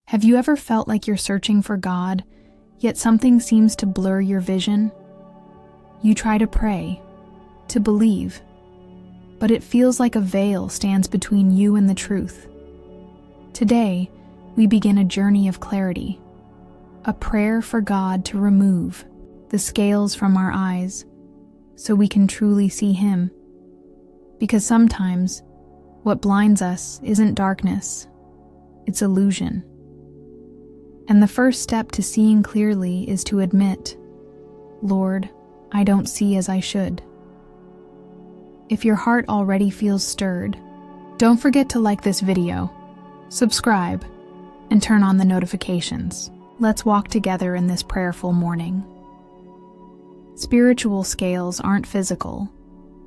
Have you ever felt like you're searching for God, yet something seems to blur your vision? You try to pray, to believe, but it feels like a veil stands between you and the truth. Today, we begin a journey of clarity, a prayer for God to remove the scales from our eyes so we can truly see Him. Because sometimes, what blinds us isn't darkness, it's illusion. And the first step to seeing clearly is to admit, Lord, I don't see as I should. If your heart already feels stirred, don't forget to like this video, subscribe, and turn on the notifications. Let's walk together in this prayerful morning. Spiritual scales aren't physical,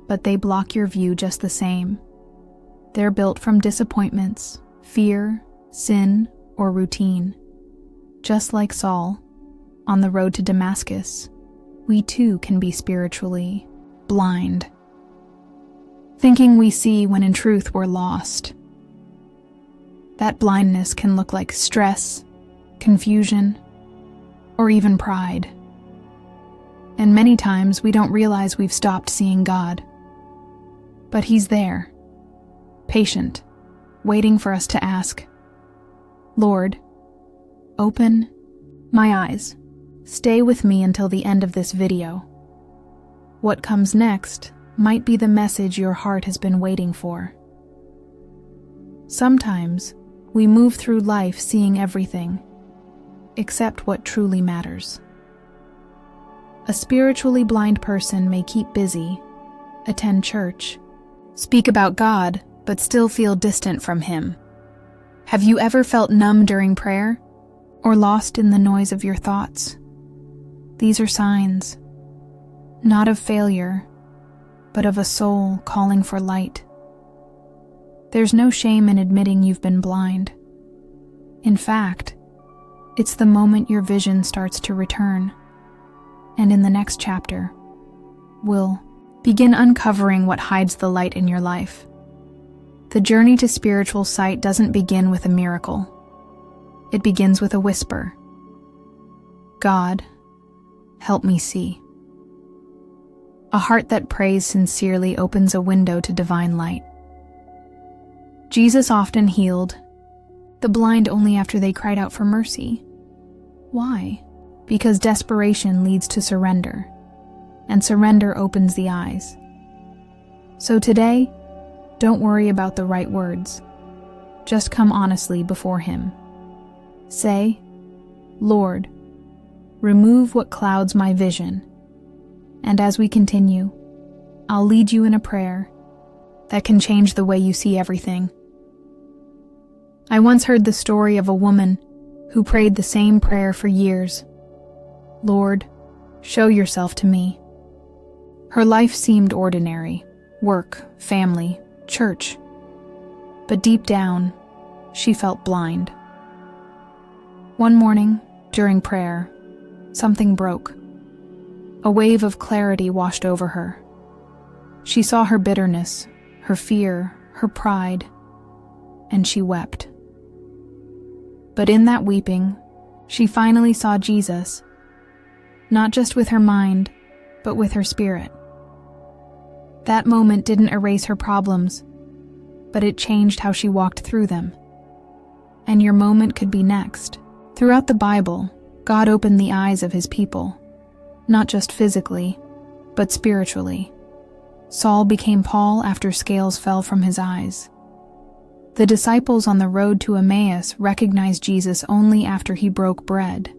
but they block your view just the same. They're built from disappointments, fear, sin, or routine. Just like Saul, on the road to Damascus, we too can be spiritually blind, thinking we see when in truth we're lost. That blindness can look like stress, confusion, or even pride. And many times we don't realize we've stopped seeing God. But He's there, patient, waiting for us to ask, Lord, open my eyes. Stay with me until the end of this video. What comes next might be the message your heart has been waiting for. Sometimes we move through life seeing everything, except what truly matters. A spiritually blind person may keep busy, attend church, speak about God, but still feel distant from Him. Have you ever felt numb during prayer, or lost in the noise of your thoughts? These are signs, not of failure, but of a soul calling for light. There's no shame in admitting you've been blind. In fact, it's the moment your vision starts to return. And in the next chapter, we'll begin uncovering what hides the light in your life. The journey to spiritual sight doesn't begin with a miracle. It begins with a whisper. God, help me see. A heart that prays sincerely opens a window to divine light. Jesus often healed the blind only after they cried out for mercy. Why? Because desperation leads to surrender, and surrender opens the eyes. So today, don't worry about the right words. Just come honestly before Him. Say, Lord, remove what clouds my vision. And as we continue, I'll lead you in a prayer that can change the way you see everything. I once heard the story of a woman who prayed the same prayer for years. Lord, show yourself to me. Her life seemed ordinary, work, family, church. But deep down, she felt blind. One morning, during prayer, something broke. A wave of clarity washed over her. She saw her bitterness, her fear, her pride, and she wept. But in that weeping, she finally saw Jesus, not just with her mind, but with her spirit. That moment didn't erase her problems, but it changed how she walked through them. And your moment could be next. Throughout the Bible, God opened the eyes of His people, not just physically, but spiritually. Saul became Paul after scales fell from his eyes. The disciples on the road to Emmaus recognized Jesus only after He broke bread.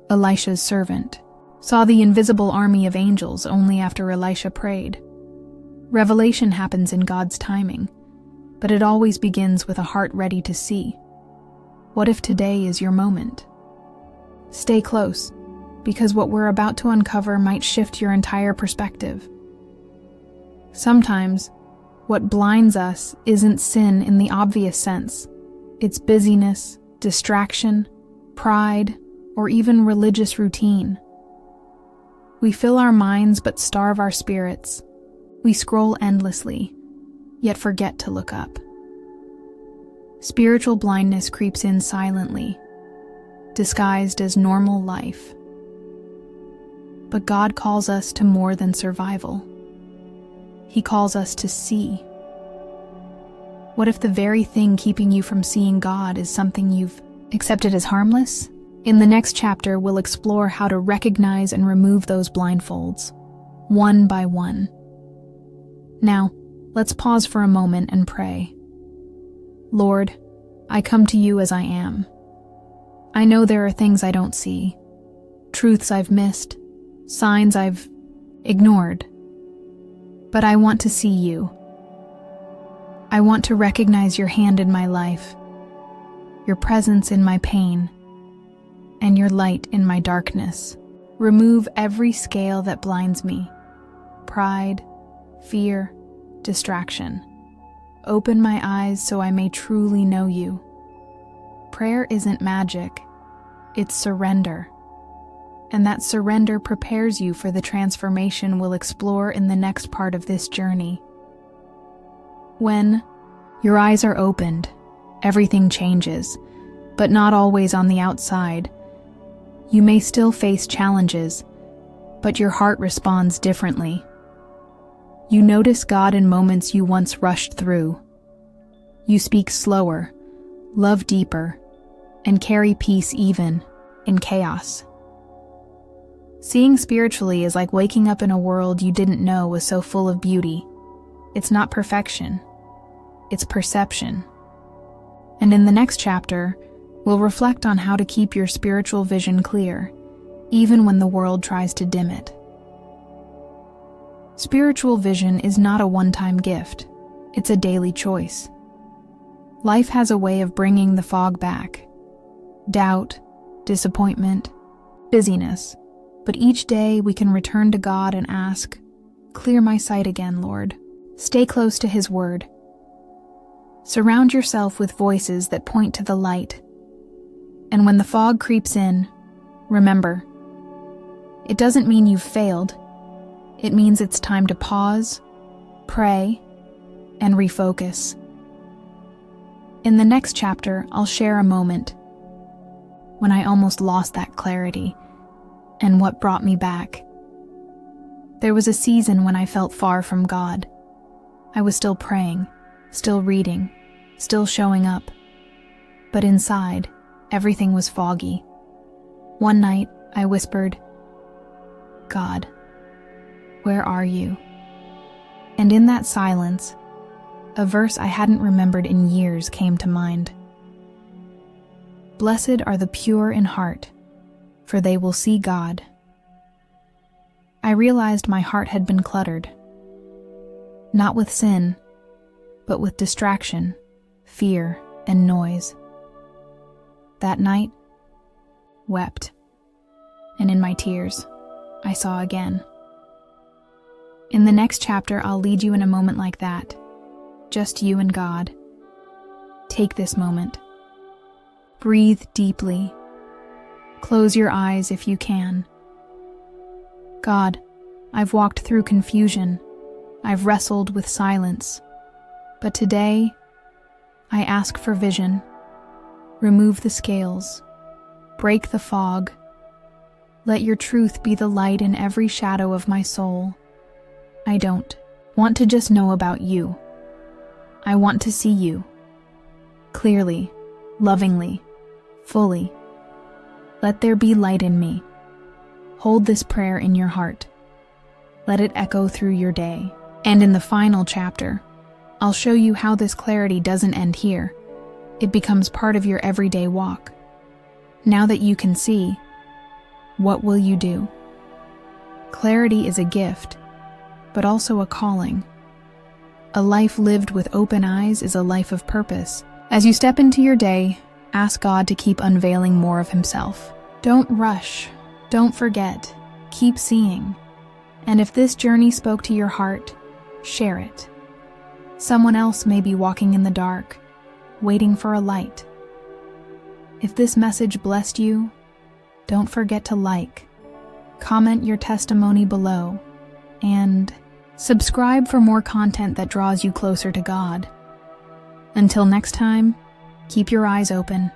Elisha's servant saw the invisible army of angels only after Elisha prayed. Revelation happens in God's timing, but it always begins with a heart ready to see. What if today is your moment? Stay close, because what we're about to uncover might shift your entire perspective. Sometimes, what blinds us isn't sin in the obvious sense. It's busyness, distraction, pride, or even religious routine. We fill our minds but starve our spirits. We scroll endlessly, yet forget to look up. Spiritual blindness creeps in silently, disguised as normal life. But God calls us to more than survival. He calls us to see. What if the very thing keeping you from seeing God is something you've accepted as harmless? In the next chapter, we'll explore how to recognize and remove those blindfolds, one by one. Now, let's pause for a moment and pray. Lord, I come to you as I am. I know there are things I don't see, truths I've missed, signs I've ignored. But I want to see you. I want to recognize your hand in my life, your presence in my pain, and your light in my darkness. Remove every scale that blinds me, pride, fear, distraction. Open my eyes so I may truly know you. Prayer isn't magic, it's surrender. And that surrender prepares you for the transformation we'll explore in the next part of this journey. When your eyes are opened, everything changes, but not always on the outside. You may still face challenges, but your heart responds differently. You notice God in moments you once rushed through. You speak slower, love deeper, and carry peace even in chaos. Seeing spiritually is like waking up in a world you didn't know was so full of beauty. It's not perfection, it's perception. And in the next chapter, we'll reflect on how to keep your spiritual vision clear, even when the world tries to dim it. Spiritual vision is not a one-time gift, it's a daily choice. Life has a way of bringing the fog back. Doubt, disappointment, busyness. But each day we can return to God and ask, "Clear my sight again, Lord." Stay close to His Word. Surround yourself with voices that point to the light. And when the fog creeps in, remember, it doesn't mean you've failed. It means it's time to pause, pray, and refocus. In the next chapter, I'll share a moment when I almost lost that clarity and what brought me back. There was a season when I felt far from God. I was still praying, still reading, still showing up. But inside, everything was foggy. One night, I whispered, "God, where are you?" And in that silence, a verse I hadn't remembered in years came to mind. "Blessed are the pure in heart, for they will see God." I realized my heart had been cluttered, not with sin, but with distraction, fear, and noise. That night, wept, and in my tears, I saw again. In the next chapter, I'll lead you in a moment like that, just you and God. Take this moment. Breathe deeply. Close your eyes if you can. God, I've walked through confusion. I've wrestled with silence. But today, I ask for vision. Remove the scales. Break the fog. Let your truth be the light in every shadow of my soul. I don't want to just know about you. I want to see you. Clearly, lovingly, fully. Let there be light in me. Hold this prayer in your heart. Let it echo through your day. And in the final chapter, I'll show you how this clarity doesn't end here. It becomes part of your everyday walk. Now that you can see, what will you do? Clarity is a gift, but also a calling. A life lived with open eyes is a life of purpose. As you step into your day, ask God to keep unveiling more of Himself. Don't rush. Don't forget. Keep seeing. And if this journey spoke to your heart, share it. Someone else may be walking in the dark, waiting for a light. If this message blessed you, don't forget to like, comment your testimony below, and subscribe for more content that draws you closer to God. Until next time, Keep your eyes open.